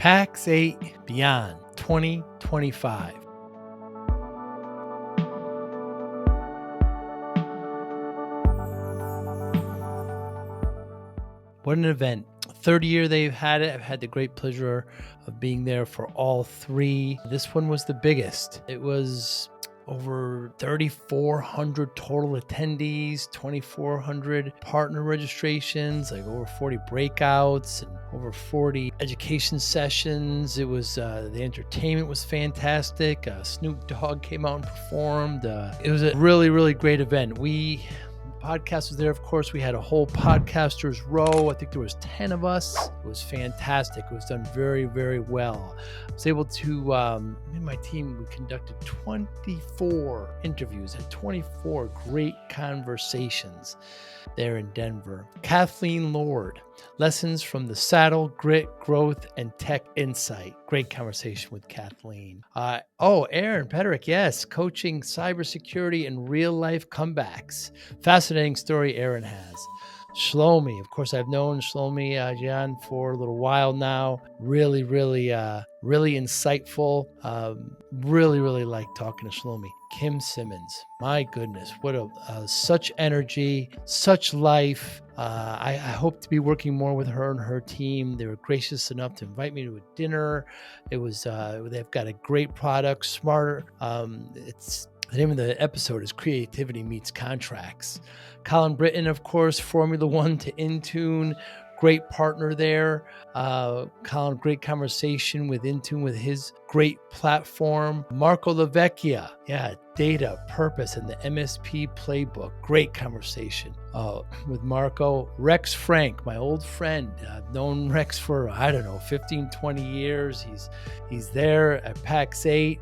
Pax8 Beyond 2025. What an event. Third year they've had it. I've had the great pleasure of being there for all three. This one was the biggest. It was over 3,400 total attendees, 2,400 partner registrations, like over 40 breakouts and over 40 education sessions. It was the entertainment was fantastic. Snoop Dogg came out and performed. It was a really, really great event. Podcast was there, of course. We had a whole podcasters row. I think there was 10 of us. It was fantastic. It was done very, very well. I was able to, me and my team, we conducted 24 interviews, had 24 great conversations there in Denver. Kathleen Lord, lessons from the saddle, grit, growth, and tech insight. Great conversation with Kathleen. Aaron Pederick, yes, coaching cybersecurity and real life comebacks. Fascinating story Aaron has. Shlomi, of course, I've known Shlomi Jan for a little while now. Really, really insightful. Really like talking to Shlomi. Kim Simmons, my goodness, what such energy, such life. I hope to be working more with her and her team. They were gracious enough to invite me to a dinner. It was they've got a great product, smarter. The name of the episode is Creativity Meets Contracts. Colin Britton, of course, Formula One to Intune. Great partner there. Colin, great conversation with Intune with his great platform. Marco LaVecchia, data, purpose, and the MSP playbook. Great conversation with Marco. Rex Frank, my old friend. I've known Rex for, 15, 20 years. He's there at Pax8.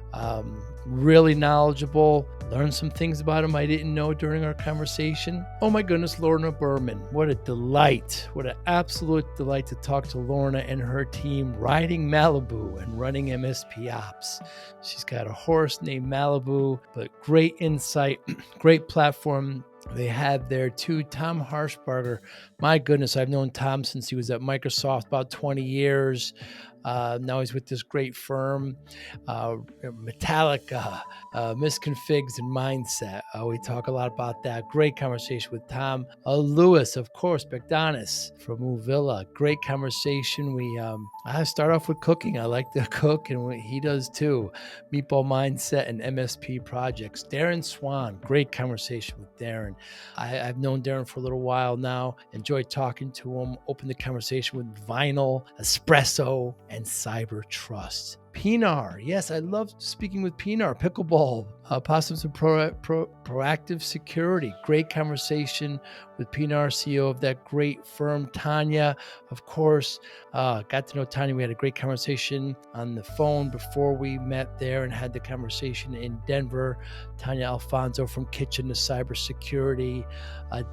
Really knowledgeable. Learned some things about him I didn't know during our conversation. Oh my goodness, Lorna Berman. What a delight. What an absolute delight to talk to Lorna and her team riding Malibu and running MSP ops. She's got a horse named Malibu, but great insight, great platform they had there too. Tom Harshbarger. My goodness, I've known Tom since he was at Microsoft about 20 years. Now he's with this great firm, Metallica, misconfigs and mindset. We talk a lot about that. Great conversation with Tom. Louis, of course, Bagdonas from Moovila. Great conversation. I start off with cooking. I like to cook, and he does too. Meatball mindset and MSP projects. Darren Swan. Great conversation with Darren. I've known Darren for a little while now. Enjoyed talking to him. Opened the conversation with vinyl, espresso, and cyber trust. Pinar, yes, I love speaking with Pinar. Pickleball, possums and proactive security. Great conversation with Pinar, CEO of that great firm. Tanya, of course, got to know Tanya. We had a great conversation on the phone before we met there and had the conversation in Denver. Tanya Alfonso from Kitchen to Cybersecurity.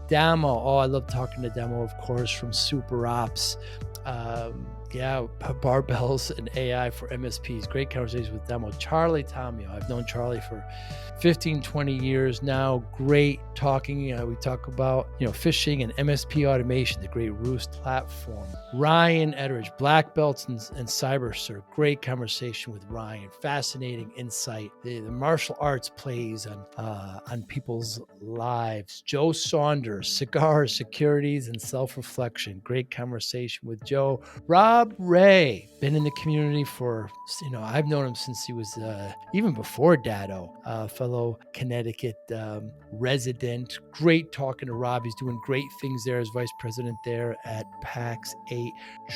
Damo, I love talking to Damo, of course, from Super Ops. Barbells and AI for MSPs. Great conversation with Demo. Charlie Tomio. I've known Charlie for 15, 20 years now. Great talking. We talk about, phishing and MSP automation, the great Roost platform. Ryan Etteridge, Black Belts and CyberCert. Great conversation with Ryan. Fascinating insight. The martial arts plays on people's lives. Joe Saunders, cigars, securities, and self-reflection. Great conversation with Joe. Rob Ray, been in the community for, I've known him since he was even before Dado, fellow Connecticut resident. Great talking to Rob. He's doing great things there as vice president there at Pax8.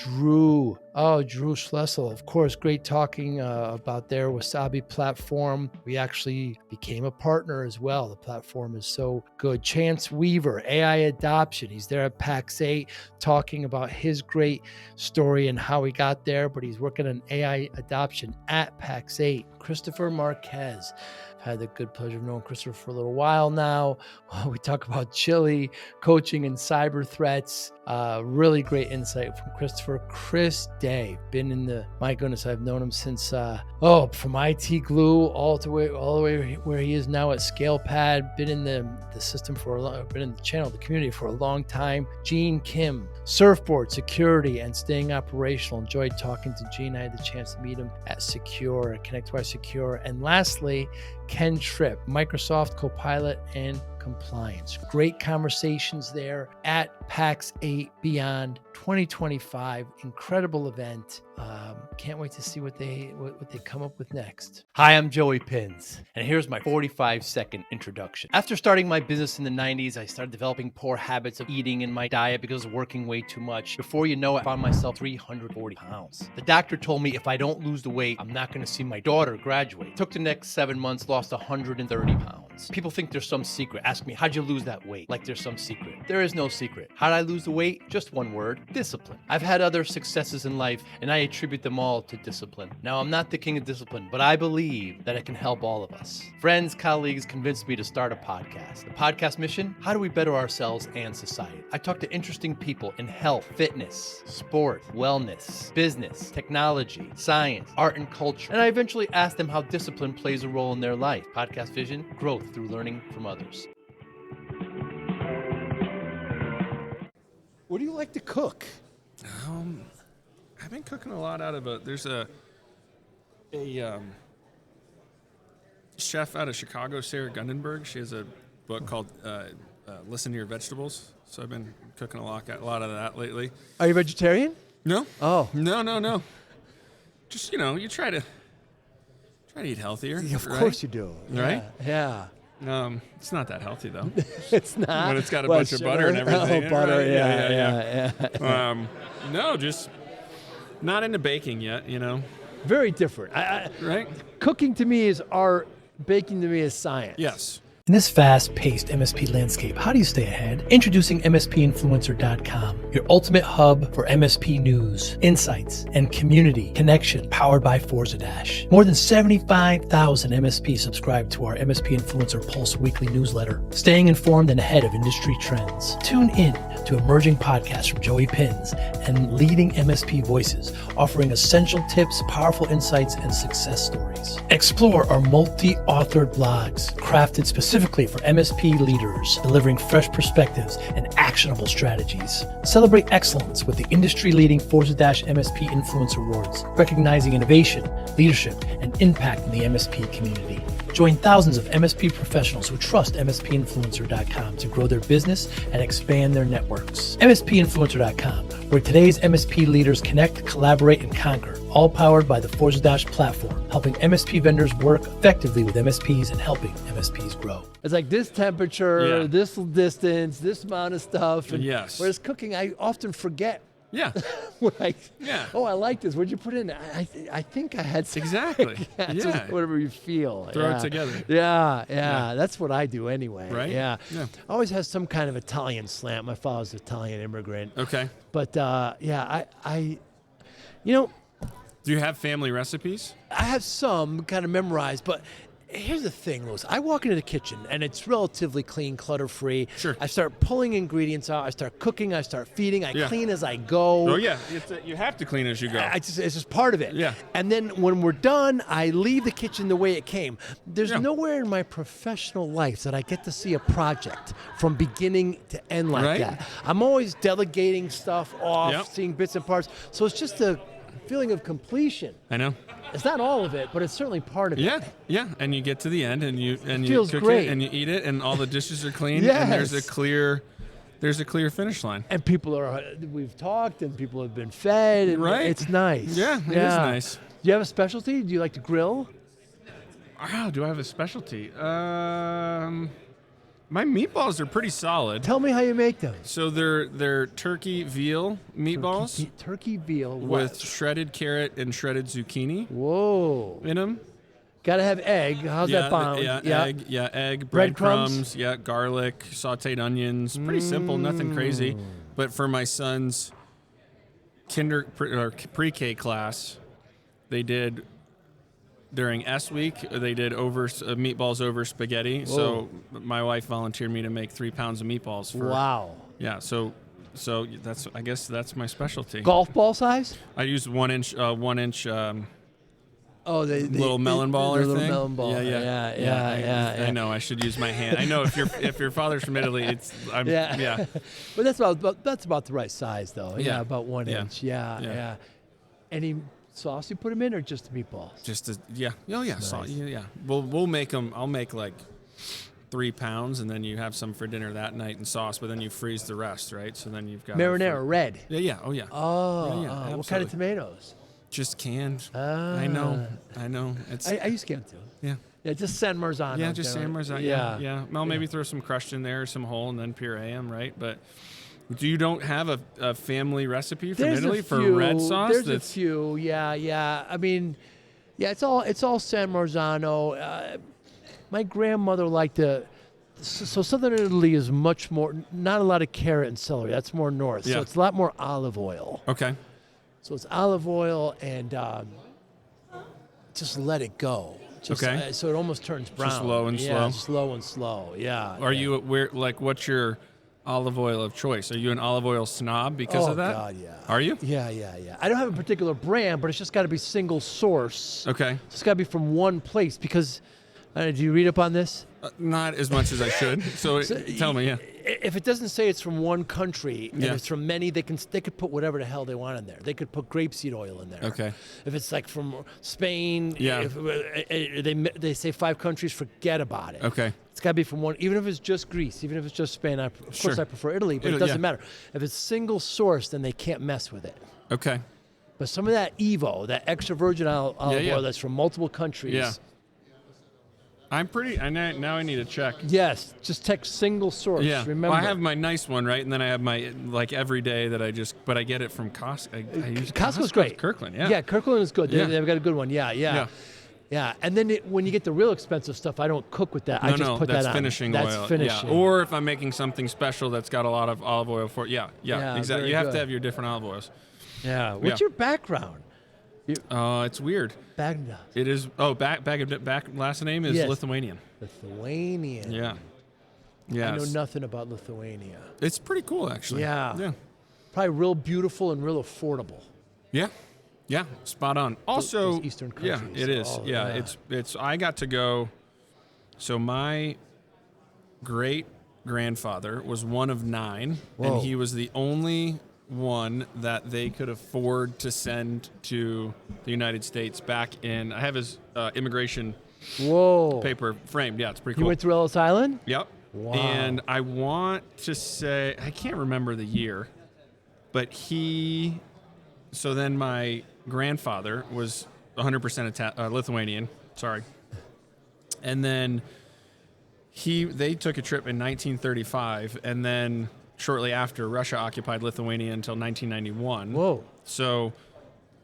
Drew Schlessel, of course, great talking about their Wasabi platform. We actually became a partner as well. The platform is so good. Chance Weaver, AI adoption. He's there at Pax8 talking about his great story and how he got there, but he's working on AI adoption at Pax8. Christopher Marquez. I've had the good pleasure of knowing Christopher for a little while now. We talk about chili, coaching, and cyber threats. Really great insight from Christopher. Chris Day, been in the, my goodness, I've known him since, from IT Glue all the way where he is now at ScalePad. Been in the system for a long, been in the channel, the community for a long time. Gene Kim, surfboard, security, and staying operational. Enjoyed talking to Gene. I had the chance to meet him at Secure, ConnectWise Secure. And lastly, Ken Tripp, Microsoft Copilot and compliance. Great conversations there at Pax8 Beyond 2025. Incredible event. Can't wait to see what they come up with next. Hi, I'm Joey Pinz, and here's my 45-second introduction. After starting my business in the 90s, I started developing poor habits of eating in my diet because of working way too much. Before you know it, I found myself 340 pounds. The doctor told me if I don't lose the weight, I'm not going to see my daughter graduate. Took the next 7 months, lost 130 pounds. People think there's some secret. Ask me, how'd you lose that weight? Like there's some secret. There is no secret. How'd I lose the weight? Just one word: discipline. I've had other successes in life, and I attribute them all to discipline. Now, I'm not the king of discipline, but I believe that it can help all of us. Friends, colleagues convinced me to start a podcast. The podcast mission: how do we better ourselves and society? I talk to interesting people in health, fitness, sport, wellness, business, technology, science, art, and culture. And I eventually ask them how discipline plays a role in their life. Podcast vision: growth through learning from others. What do you like to cook? I've been cooking a lot out of there's a chef out of Chicago, Sarah Gundenberg. She has a book called Listen to Your Vegetables. So I've been cooking a lot of that lately. Are you vegetarian? No. Oh. No. Just, you try to eat healthier. Yeah, of right? course you do. Right? Yeah. It's not that healthy, though. It's not. When it's got a bunch of butter and everything. Oh, butter, right? yeah. No, just not into baking yet, Very different. Right? Cooking to me is art. Baking to me is science. Yes. In this fast-paced MSP landscape, how do you stay ahead? Introducing MSPinfluencer.com, your ultimate hub for MSP news, insights, and community connection, powered by Forza Dash. More than 75,000 MSPs subscribe to our MSP Influencer Pulse weekly newsletter, staying informed and ahead of industry trends. Tune in to emerging podcasts from Joey Pinz and leading MSP voices, offering essential tips, powerful insights, and success stories. Explore our multi-authored blogs, crafted specifically for MSP leaders, delivering fresh perspectives and actionable strategies. Celebrate excellence with the industry-leading Forza Dash MSP Influencer Awards, recognizing innovation, leadership, and impact in the MSP community. Join thousands of MSP professionals who trust MSPinfluencer.com to grow their business and expand their networks. MSPinfluencer.com, where today's MSP leaders connect, collaborate, and conquer, all powered by the Forza Dash platform, helping MSP vendors work effectively with MSPs and helping MSPs grow. It's like this temperature, this distance, this amount of stuff. And yes. Whereas cooking, I often forget. Yeah. Oh, I like this. What'd you put in? I think I had some. Exactly. Just whatever you feel. Throw it together. Yeah. That's what I do anyway. Right? Yeah. Yeah. Always has some kind of Italian slant. My father's an Italian immigrant. Okay. But I Do you have family recipes? I have some kind of memorized, but here's the thing, Louis. I walk into the kitchen, and it's relatively clean, clutter-free. Sure. I start pulling ingredients out. I start cooking. I start feeding. I clean as I go. Oh, yeah. You have to clean as you go. It's just part of it. Yeah. And then when we're done, I leave the kitchen the way it came. There's nowhere in my professional life that I get to see a project from beginning to end like that. I'm always delegating stuff off, seeing bits and parts. So it's just a feeling of completion. I know. It's not all of it, but it's certainly part of it. Yeah. And you get to the end, and you feels cook great. it, and you eat it, and all the dishes are clean, Yes. and there's a clear finish line. And we've talked, and people have been fed. And Right. It's nice. Yeah, it is nice. Do you have a specialty? Do you like to grill? Wow, do I have a specialty? My meatballs are pretty solid. Tell me how you make them. So they're turkey veal meatballs Turkey veal. with shredded carrot and shredded zucchini Whoa. in them. Got to have egg. How's that bound? Egg, Breadcrumbs? breadcrumbs, garlic, sautéed onions. Pretty simple, nothing crazy. But for my son's pre-K class, they did during S week. They did meatballs over spaghetti. Whoa. So my wife volunteered me to make 3 pounds of meatballs. Wow. Yeah. So So I guess that's my specialty. Golf ball size? I use 1 inch, Oh, the little melon baller little thing. melon ball. Yeah. I know. I should use my hand. I know if your father's from Italy, Yeah. But that's about the right size, though. Yeah, about 1 Yeah. inch. Yeah. Any sauce you put them in, or just the meatballs? Just yeah. Oh yeah. Nice. Yeah. We'll make them. I'll make like 3 pounds, and then you have some for dinner that night and sauce, but then you freeze the rest, right? So then you've got Marinara red. Yeah. Oh yeah. Oh, yeah, what kind of tomatoes? Just canned. I know. It's I use canned too. Yeah, just San Marzano. yeah, just San generally. Marzano. Yeah. Well, maybe throw some crushed in there, some whole, and then puree them, right? But you don't have a family recipe from Italy for red sauce? There's a few. Yeah. I mean, yeah, it's all San Marzano. My grandmother liked to. So southern Italy is much more, not a lot of carrot and celery. That's more north. Yeah. So it's a lot more olive oil. Okay. So it's olive oil and just let it go. Okay. So it almost turns brown. Just low and yeah, slow? slow and slow. Yeah. Are you what's your olive oil of choice? Are you an olive oil snob because of that? Oh, God, yeah. Are you? Yeah. I don't have a particular brand, but it's just got to be single source. Okay. It's got to be from one place because, do you read up on this? Not as much as I should. So tell me, yeah. If it doesn't say it's from one country and Yeah. it's from many, they could put whatever the hell they want in there. They could put grapeseed oil in there. Okay. If it's like from Spain, Yeah. they say 5 countries, forget about it. Okay. It's got to be from one, even if it's just Greece, even if it's just Spain. Of course, Sure. I prefer Italy, but Italy, it doesn't yeah. matter. If it's single source, then they can't mess with it. Okay. But some of that Evo, that extra virgin olive Yeah. oil that's from multiple countries. Yeah. Now I need to check. Yes, just text single source. Yeah. Remember. Well, I have my nice one, right? And then I have my everyday that but I get it from Costco. I use Costco's great. Kirkland, yeah. Yeah, Kirkland is good. Yeah. They've got a good one. Yeah. And then when you get the real expensive stuff, I don't cook with that. I just put that's that on. finishing That's oil. finishing. Yeah. Or if I'm making something special that's got a lot of olive oil for it. Yeah, Yeah, exactly. very You have good. to have your different olive oils. Yeah. What's Yeah. your background? It's weird. Bagdonas. It is. Oh, back last name is Yes. Lithuanian. Lithuanian. Yeah. I know nothing about Lithuania. It's pretty cool, actually. Yeah. Yeah. Probably real beautiful and real affordable. Yeah. Yeah. Spot on. Also, those Eastern yeah, countries. it is. Oh, yeah. yeah. It's. I got to go. So my great grandfather was one of 9, Whoa. and he was the only one that they could afford to send to the United States back in. I have his immigration Whoa. paper framed. Yeah, it's pretty You cool. went through Ellis Island? Yep. Wow. And I want to say, I can't remember the year, but so then my grandfather was 100% Lithuanian. Sorry. And then they took a trip in 1935, and then shortly after, Russia occupied Lithuania until 1991. Whoa. So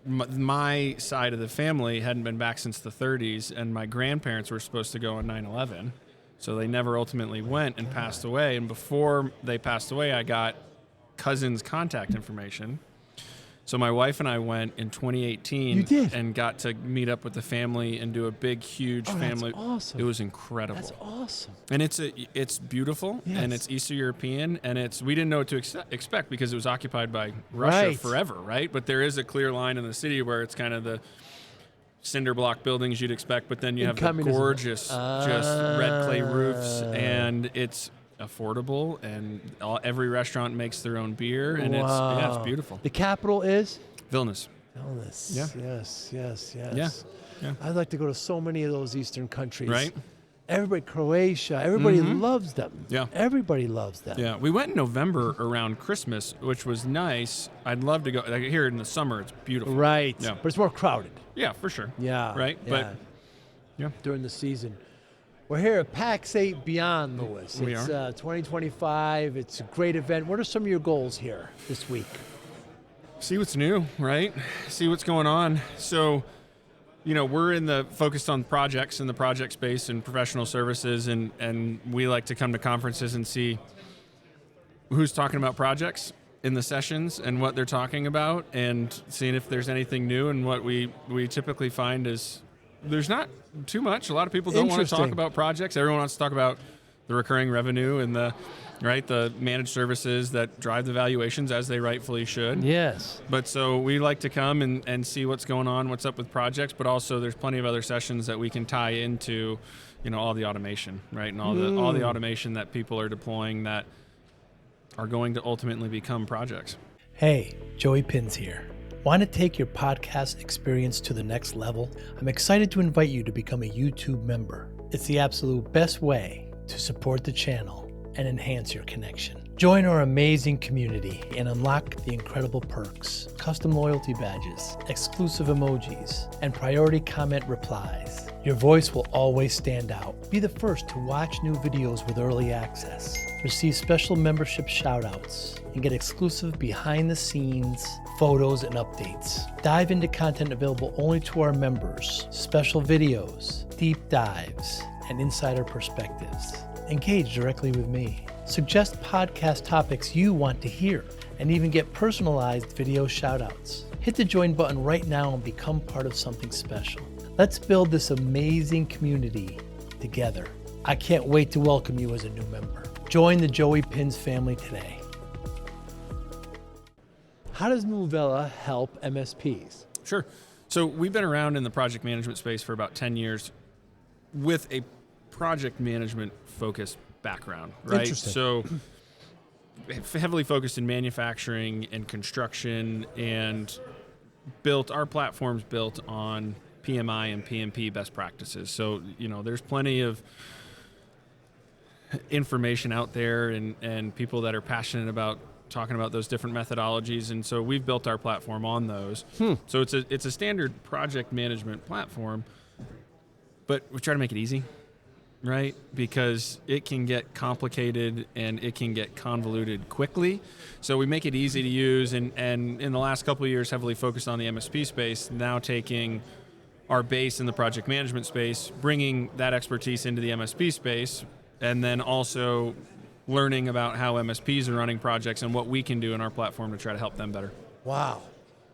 my side of the family hadn't been back since the 30s, and my grandparents were supposed to go on 9/11. So they never ultimately went and passed away. And before they passed away, I got cousins' contact information. So my wife and I went in 2018 You did? and got to meet up with the family and do a big, huge family. That's awesome. It was incredible. That's awesome. And it's beautiful, Yes. and it's Eastern European, and we didn't know what to expect because it was occupied by Russia Right. forever, right? But there is a clear line in the city where it's kind of the cinder block buildings you'd expect, but then you have the Communism. gorgeous, just red clay roofs, and it's affordable, and every restaurant makes their own beer, and it's beautiful. The capital is? Vilnius. Vilnius. Yeah. Yes. Yeah. I'd like to go to so many of those Eastern countries. Right? Everybody, Croatia, everybody loves them. Yeah. Everybody loves them. Yeah, we went in November around Christmas, which was nice. I'd love to go. Like here in the summer, it's beautiful. Right. Yeah. But it's more crowded. Yeah, for sure. Yeah. Right? Yeah. But yeah. During the season. We're here at Pax8 Beyond, Louis. We It's are. 2025. It's a great event. What are some of your goals here this week? See what's new, right? See what's going on. So, we're focused on projects in the project space and professional services, and we like to come to conferences and see who's talking about projects in the sessions and what they're talking about, and seeing if there's anything new. And what we typically find is there's not too much. A lot of people don't want to talk Interesting. about projects. Everyone wants to talk about the recurring revenue and the managed services that drive the valuations as they rightfully should. Yes. But so we like to come and see what's going on, what's up with projects, but also there's plenty of other sessions that we can tie into, all the automation, right? And all the automation that people are deploying that are going to ultimately become projects. Hey, Joey Pinz here. Want to take your podcast experience to the next level? I'm excited to invite you to become a YouTube member. It's the absolute best way to support the channel and enhance your connection. Join our amazing community and unlock the incredible perks, custom loyalty badges, exclusive emojis, and priority comment replies. Your voice will always stand out. Be the first to watch new videos with early access, receive special membership shoutouts, and get exclusive behind-the-scenes photos and updates. Dive into content available only to our members, special videos, deep dives, and insider perspectives. Engage directly with me. Suggest podcast topics you want to hear, and even get personalized video shoutouts. Hit the join button right now and become part of something special. Let's build this amazing community together. I can't wait to welcome you as a new member. Join the Joey Pinz family today. How does Moovila help MSPs? Sure. So we've been around in the project management space for about 10 years with a project management focused background, right? Interesting. So heavily focused in manufacturing and construction, and our platform's built on PMI and PMP best practices. So, there's plenty of information out there and people that are passionate about talking about those different methodologies, and so we've built our platform on those. So it's a standard project management platform, but we try to make it easy, right? Because it can get complicated and it can get convoluted quickly. So we make it easy to use, and in the last couple of years heavily focused on the MSP space, now taking our base in the project management space, bringing that expertise into the MSP space, and then also learning about how MSPs are running projects and what we can do in our platform to try to help them better. Wow.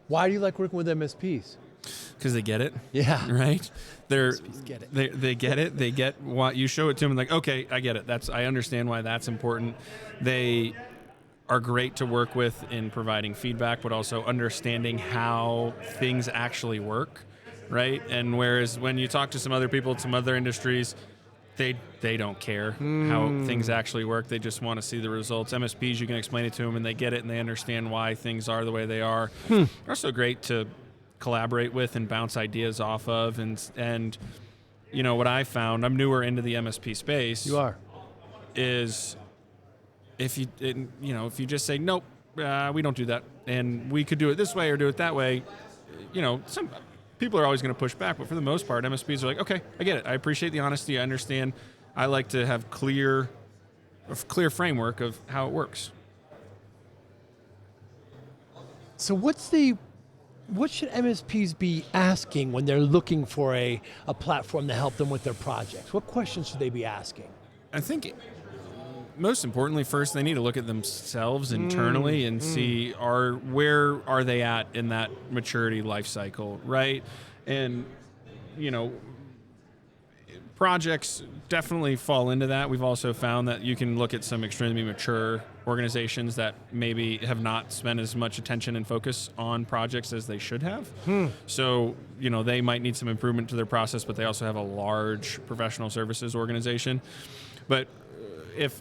Why do you like working with MSPs? Because they get it. Yeah. Right? MSPs get it. They get it. They get what you show it to them, like, okay, I get it. I understand why that's important. They are great to work with in providing feedback, but also understanding how things actually work, right? And whereas when you talk to some other people, some other industries, they don't care how things actually work. They just want to see the results. MSPs, you can explain it to them, and they get it, and they understand why things are the way they are. They're also great to collaborate with and bounce ideas off of. And what I found, I'm newer into the MSP space. You are. Is if you just say, nope, we don't do that, and we could do it this way or do it that way, some people are always going to push back, but for the most part, MSPs are like, okay, I get it. I appreciate the honesty. I understand. I like to have clear framework of how it works. So what should MSPs be asking when they're looking for a platform to help them with their projects? What questions should they be asking? I think most importantly, first, they need to look at themselves internally and see where are they at in that maturity life cycle, right? And, projects definitely fall into that. We've also found that you can look at some extremely mature organizations that maybe have not spent as much attention and focus on projects as they should have. So, they might need some improvement to their process, but they also have a large professional services organization. But if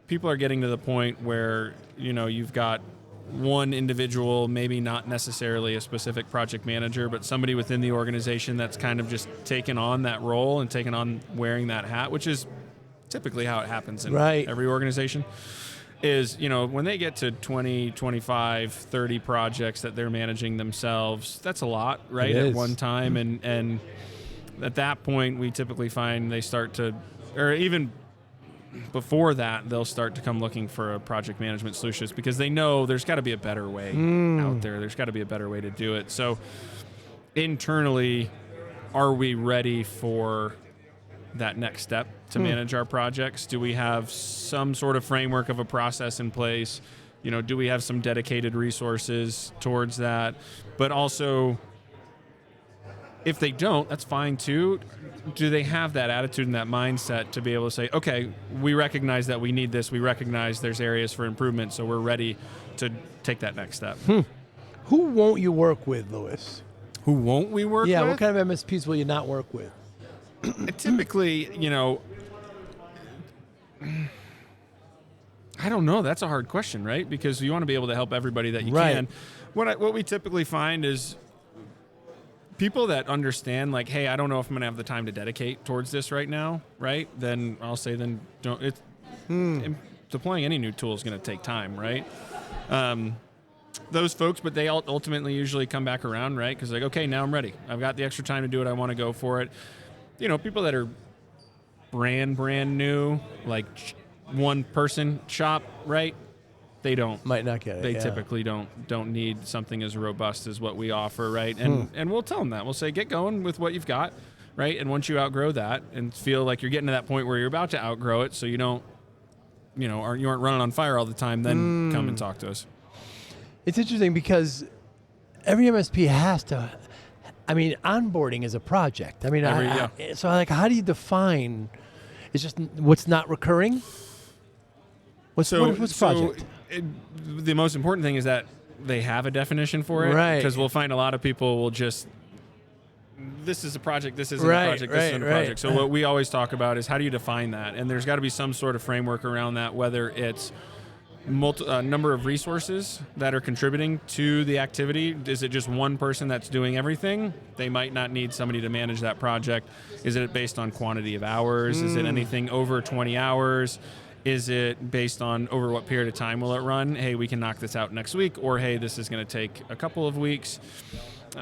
people are getting to the point where, you've got one individual, maybe not necessarily a specific project manager, but somebody within the organization that's kind of just taken on that role and taken on wearing that hat, which is typically how it happens in every organization, is, when they get to 20, 25, 30 projects that they're managing themselves, that's a lot, right, at one time. And at that point, we typically find they start to, or even before that, they'll start to come looking for a project management solutions because they know there's got to be a better way out there. There's got to be a better way to do it. So internally, are we ready for that next step to manage our projects? Do we have some sort of framework of a process in place? Do we have some dedicated resources towards that? But also, If they don't, that's fine too. Do they have that attitude and that mindset to be able to say, okay, we recognize that we need this. We recognize there's areas for improvement, so we're ready to take that next step. Who won't you work with, Louis? Who won't we work with? Yeah, what kind of MSPs will you not work with? Typically, I don't know. That's a hard question, right? Because you want to be able to help everybody that you Right. can. What we typically find is people that understand, like, hey, I don't know if I'm going to have the time to dedicate towards this right now, right? Then I'll say, then don't. Deploying any new tool is going to take time, right? Those folks, but they ultimately usually come back around, right? Because like, okay, now I'm ready. I've got the extra time to do it. I want to go for it. People that are brand new, like one person shop, right? They don't. Might not get it. They yeah. typically don't need something as robust as what we offer, right? And we'll tell them that. We'll say, get going with what you've got, right? And once you outgrow that and feel like you're getting to that point where you're about to outgrow it, so you don't, you aren't running on fire all the time, then come and talk to us. It's interesting because every MSP has to. I mean, onboarding is a project. I mean, so like, how do you define? It's just what's not recurring. What's project? The most important thing is that they have a definition for it, right? Because we'll find a lot of people will just, this is a project, this isn't a project, this isn't a project. So what we always talk about is how do you define that? And there's got to be some sort of framework around that, whether it's number of resources that are contributing to the activity. Is it just one person that's doing everything? They might not need somebody to manage that project. Is it based on quantity of hours? Is it anything over 20 hours? Is it based on over what period of time will it run? Hey, we can knock this out next week, or hey, this is going to take a couple of weeks.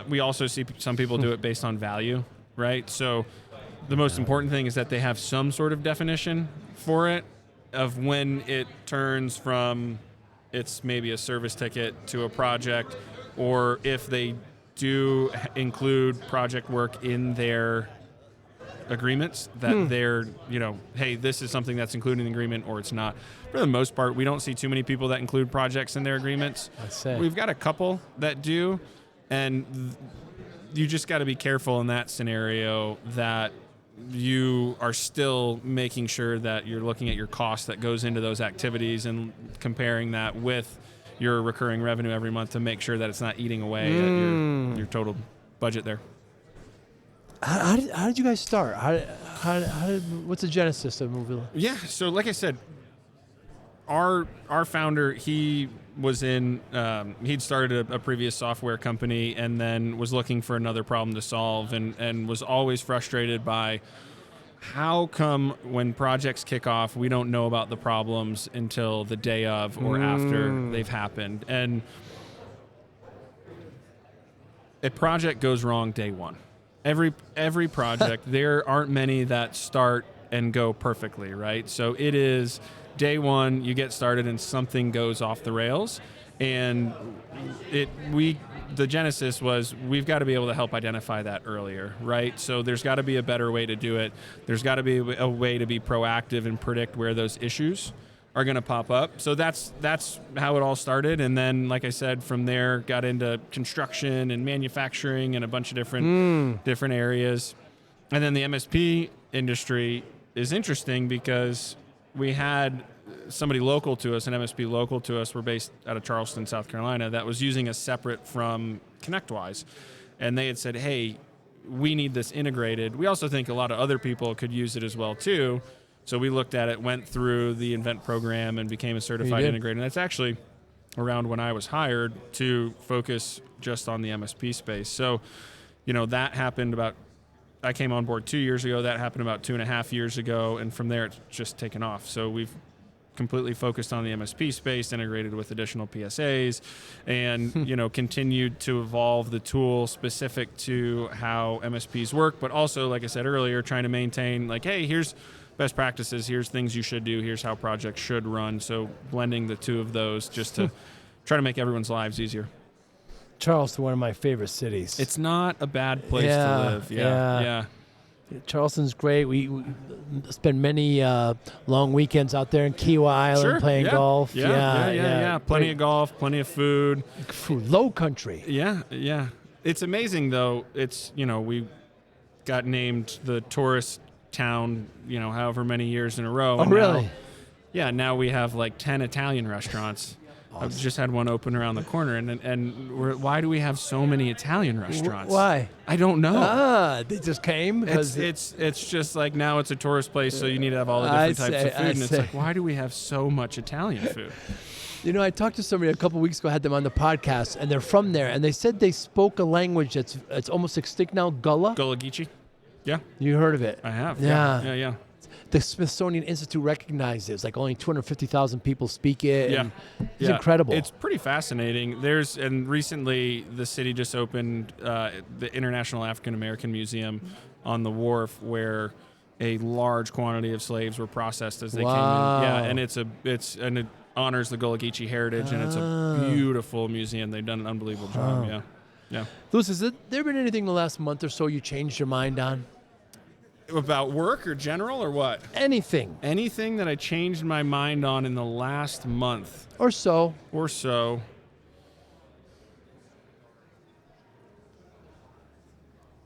We also see some people do it based on value, right? So the most important thing is that they have some sort of definition for it, of when it turns from it's maybe a service ticket to a project, or if they do include project work in their agreements, that they're, hey, this is something that's included in the agreement, or it's not. For the most part, we don't see too many people that include projects in their agreements. We've got a couple that do, and you just got to be careful in that scenario that you are still making sure that you're looking at your cost that goes into those activities and comparing that with your recurring revenue every month to make sure that it's not eating away at your total budget there. How did you guys start? What's the genesis of Moovila? Yeah, so like I said, our founder, he was he'd started a previous software company and then was looking for another problem to solve, and was always frustrated by how come when projects kick off, we don't know about the problems until the day of or after they've happened. And a project goes wrong day one. Every project, there aren't many that start and go perfectly, right? So it is day one, you get started and something goes off the rails, and the genesis was we've got to be able to help identify that earlier, right? So there's got to be a better way to do it. There's got to be a way to be proactive and predict where those issues are going to pop up. So that's how it all started, and then, like I said, from there got into construction and manufacturing and a bunch of different areas. And then the MSP industry is interesting because we had somebody local to us, an MSP local to us. We're based out of Charleston, South Carolina, that was using us separate from ConnectWise. And they had said, hey, we need this integrated. We also think a lot of other people could use it as well, too. So we looked at it, went through the Invent program, and became a certified integrator. And that's actually around when I was hired to focus just on the MSP space. So, that happened I came on board 2 years ago. That happened about 2.5 years ago. And from there, it's just taken off. So we've completely focused on the MSP space, integrated with additional PSAs, and continued to evolve the tool specific to how MSPs work. But also, like I said earlier, trying to maintain, like, hey, here's best practices, here's things you should do, here's how projects should run. So blending the two of those just to try to make everyone's lives easier. Charleston, one of my favorite cities. It's not a bad place to live. Yeah. Charleston's great. We spend many long weekends out there in Kiowa Island playing golf. Yeah. Plenty of golf, plenty of food. Low country. Yeah. It's amazing, though. It's, we got named the tourist town, however many years in a row. Oh, and really? Now we have like 10 Italian restaurants. Awesome. I've just had one open around the corner. Why do we have so many Italian restaurants? Why? I don't know. They just came? It's just like now it's a tourist place, so you need to have all the different types of food. And it's like, why do we have so much Italian food? I talked to somebody a couple weeks ago, had them on the podcast, and they're from there, and they said they spoke a language that's almost extinct now, Gullah. Gullah Geechee? Yeah. You heard of it? I have. Yeah. Yeah. The Smithsonian Institute recognized it. It's like only 250,000 people speak it. Yeah. It's incredible. It's pretty fascinating. And recently the city just opened the International African American Museum on the wharf, where a large quantity of slaves were processed as they came in. Yeah, and it honors the Gullah Geechee heritage, and it's a beautiful museum. They've done an unbelievable job. Yeah. Louis, has there been anything in the last month or so you changed your mind on? About work or general or what? Anything. Anything that I changed my mind on in the last month Or so.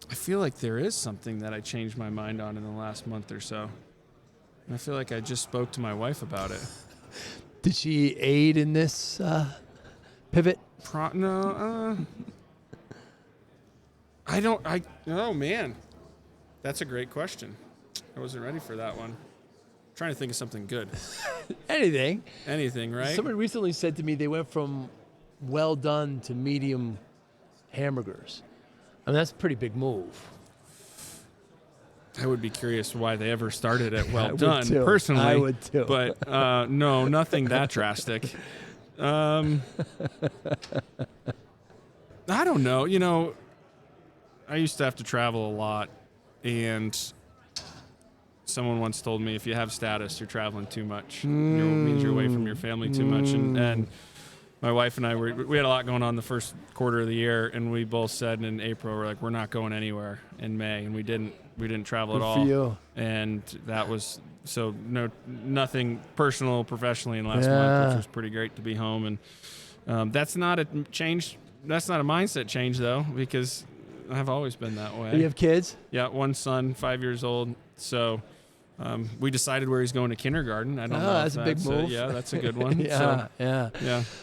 I feel like there is something that I changed my mind on in the last month or so. I feel like I just spoke to my wife about it. Did she aid in this pivot? Oh, man. That's a great question. I wasn't ready for that one. I'm trying to think of something good. Anything, right? Someone recently said to me they went from well done to medium hamburgers. I mean, that's a pretty big move. I would be curious why they ever started at well I done, would too. personally. I would too. But no, nothing that drastic. I don't know. I used to have to travel a lot, and someone once told me if you have status, you're traveling too much. It means you're away from your family too much. And my wife and I, we had a lot going on the first quarter of the year, and we both said in April, we're not going anywhere in May, and we didn't travel at all. Good for you. And that was nothing personal, professionally in the last month, which was pretty great to be home. And that's not a change. That's not a mindset change, though, because I've always been that way. You have kids? Yeah, one son, 5 years old. So we decided where he's going to kindergarten. I don't know. That's a big move. Yeah, that's a good one. Yeah.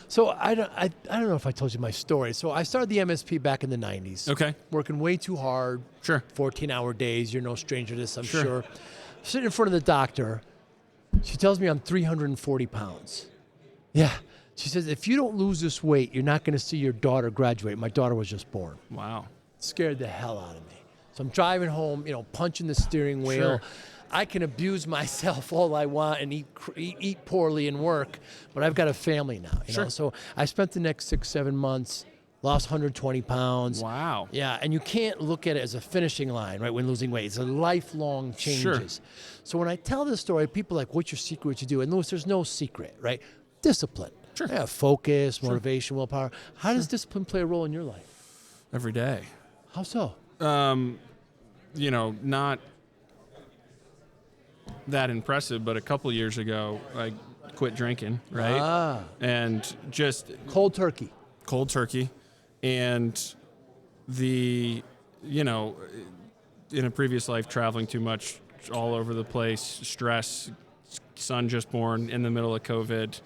So I don't know if I told you my story. So I started the MSP back in the 90s. Okay. Working way too hard. Sure. 14-hour days. You're no stranger to this, I'm Sure. sure. Sitting in front of the doctor. She tells me I'm 340 pounds. Yeah. She says, if you don't lose this weight, you're not going to see your daughter graduate. My daughter was just born. Wow. Scared the hell out of me. So I'm driving home, punching the steering wheel. Sure. I can abuse myself all I want and eat poorly and work, but I've got a family now. You know? So I spent the next 6-7 months, lost 120 pounds. Wow. Yeah, and you can't look at it as a finishing line, right, when losing weight. It's a lifelong changes. So when I tell this story, people are like, what's your secret, what you do? And Louis, there's no secret, right? Discipline. Sure. Yeah, focus, motivation, willpower. How does discipline play a role in your life? Every day. How so? Not that impressive, but a couple years ago, I quit drinking, right? And just cold turkey. And in a previous life, traveling too much, all over the place, stress, son just born in the middle of COVID,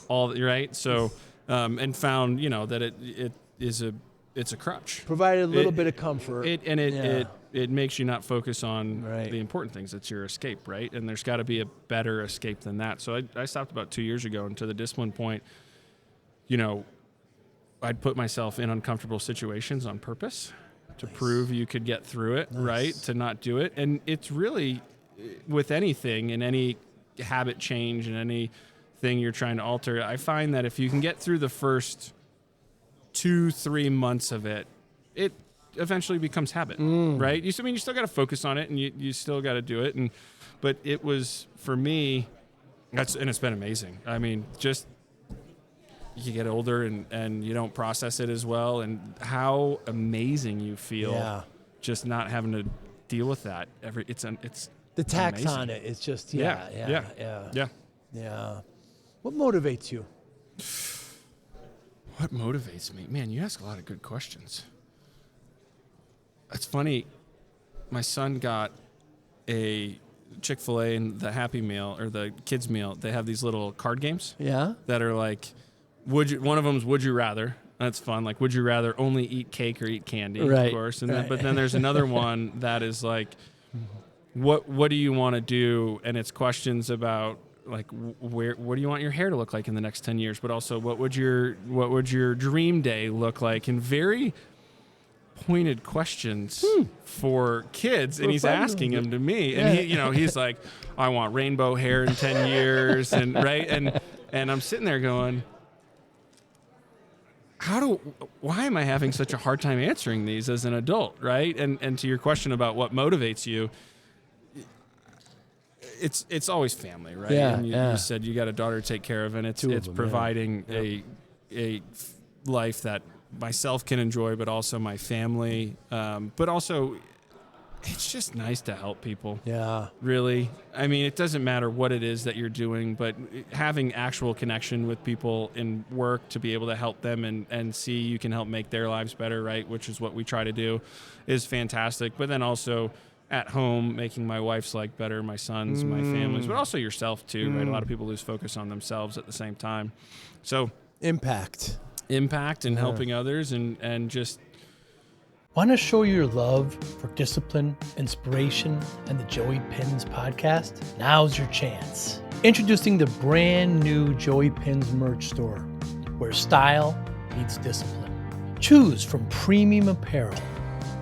all right. So, and found, that it's a crutch. Provided a little bit of comfort. It makes you not focus on Right. the important things. It's your escape, right? And there's got to be a better escape than that. So I stopped about 2 years ago, and to the discipline point, I'd put myself in uncomfortable situations on purpose to prove you could get through it, right? To not do it. And it's really, with anything, in any habit change and anything you're trying to alter, I find that if you can get through the first 2-3 months of it, it eventually becomes habit, right? You still got to focus on it, and you still got to do it. But it was, for me, and it's been amazing. I mean, just you get older and you don't process it as well, and how amazing you feel just not having to deal with that. It's the tax amazing. on it. It's just Yeah. What motivates you? What motivates me? Man, you ask a lot of good questions. It's funny. My son got a Chick-fil-A and the Happy Meal or the kids meal. They have these little card games. Yeah. That are like, one of them's Would You Rather. That's fun. Like, would you rather only eat cake or eat candy? Right. Of course. And but then there's another one that is like, what do you want to do? And it's questions about like what do you want your hair to look like in the next 10 years? But also what would your dream day look like? And very pointed questions for kids, and he's asking them to me, and he's like, I want rainbow hair in 10 years, and right, and I'm sitting there going, why am I having such a hard time answering these as an adult, right? And to your question about what motivates you, it's always family, right? Yeah, and you said you got a daughter to take care of, and it's providing a life that myself can enjoy, but also my family. But also, it's just nice to help people. Yeah. Really. I mean, it doesn't matter what it is that you're doing, but having actual connection with people in work to be able to help them and see you can help make their lives better, right? Which is what we try to do, is fantastic. But then also at home, making my wife's life better, my son's, my family's, but also yourself too, right? A lot of people lose focus on themselves at the same time. So impact and helping others and just want to show your love for discipline, inspiration, and the Joey Pinz podcast? Now's your chance. Introducing the brand new Joey Pinz merch store, where style meets discipline. Choose from premium apparel,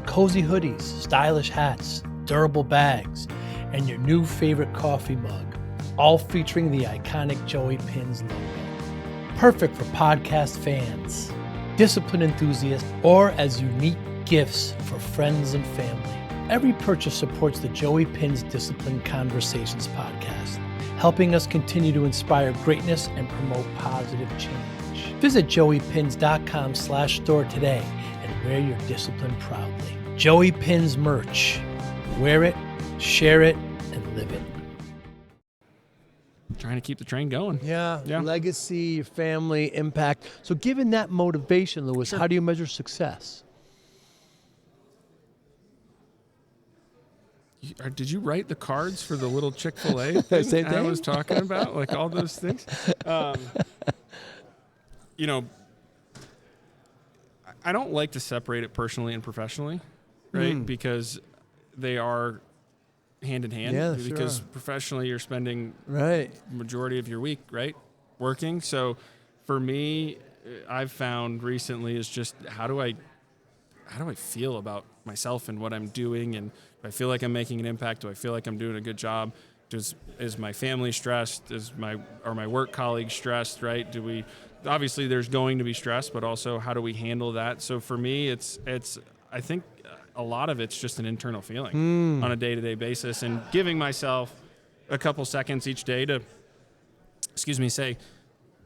cozy hoodies, stylish hats, durable bags, and your new favorite coffee mug, all featuring the iconic Joey Pinz logo. Perfect for podcast fans, discipline enthusiasts, or as unique gifts for friends and family. Every purchase supports the Joey Pinz Discipline Conversations podcast, helping us continue to inspire greatness and promote positive change. Visit joeypinz.com/store today and wear your discipline proudly. Joey Pinz merch. Wear it, share it, and live it. Trying to keep the train going. Yeah. Legacy, your family, impact. So given that motivation, Louis, how do you measure success? Did you write the cards for the little Chick-fil-A thing I was talking about? Like all those things? I don't like to separate it personally and professionally, right? Because they are hand in hand. Yeah, because professionally you're spending majority of your week, right, working. So for me, I've found recently is just how do I feel about myself and what I'm doing, and do I feel like I'm making an impact? Do I feel like I'm doing a good job? Is my family stressed? Are my work colleagues stressed? Right? Obviously there's going to be stress, but also how do we handle that? So for me, it's I think a lot of it's just an internal feeling on a day-to-day basis, and giving myself a couple seconds each day to, say,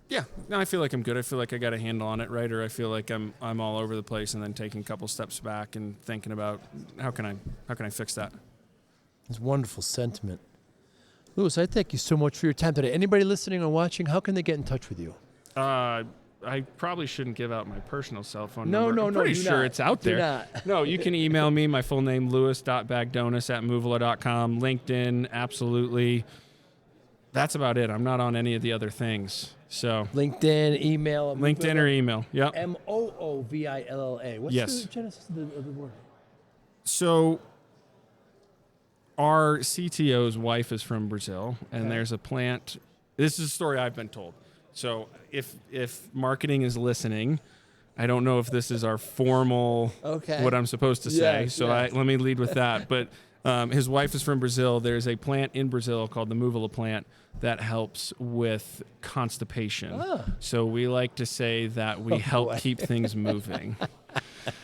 yeah, no, I feel like I'm good. I feel like I got a handle on it, right? Or I feel like I'm all over the place, and then taking a couple steps back and thinking about how can I fix that? It's a wonderful sentiment. Louis, I thank you so much for your time today. Anybody listening or watching, how can they get in touch with you? I probably shouldn't give out my personal cell phone number. No, I'm pretty sure it's out there. No, you can email me, my full name, louis.bagdonas@moovila.com. LinkedIn, absolutely. That's about it. I'm not on any of the other things. So LinkedIn, email. LinkedIn or email. Yep. Moovilla. What's the genesis of the word? So our CTO's wife is from Brazil, and there's a plant. This is a story I've been told. So if marketing is listening, I don't know if this is our formal what I'm supposed to say. Let me lead with that. But his wife is from Brazil. There's a plant in Brazil called the Moovila plant that helps with constipation. So we like to say that we help keep things moving.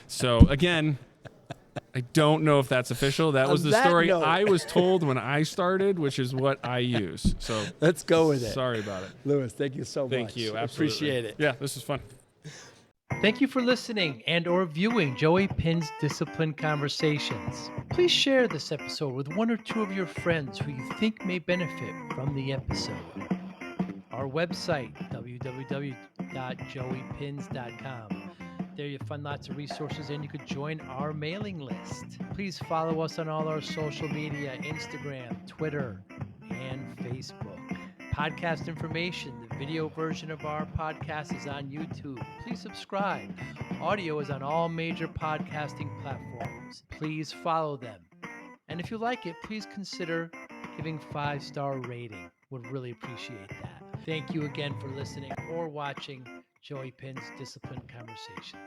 So again, I don't know if that's official. That was the story I was told when I started, which is what I use. So let's go with it. Sorry about it. Louis, thank you so much. Thank you. Absolutely. Appreciate it. Yeah, this was fun. Thank you for listening and or viewing Joey Pinz Discipline Conversations. Please share this episode with one or two of your friends who you think may benefit from the episode. Our website, www.joeypinz.com. There you'll find lots of resources and you could join our mailing list. Please follow us on all our social media, Instagram, Twitter, and Facebook. Podcast information, the video version of our podcast is on YouTube. Please subscribe. Audio is on all major podcasting platforms. Please follow them. And if you like it, please consider giving 5-star rating. Would really appreciate that. Thank you again for listening or watching Joey Pinz Disciplined Conversations.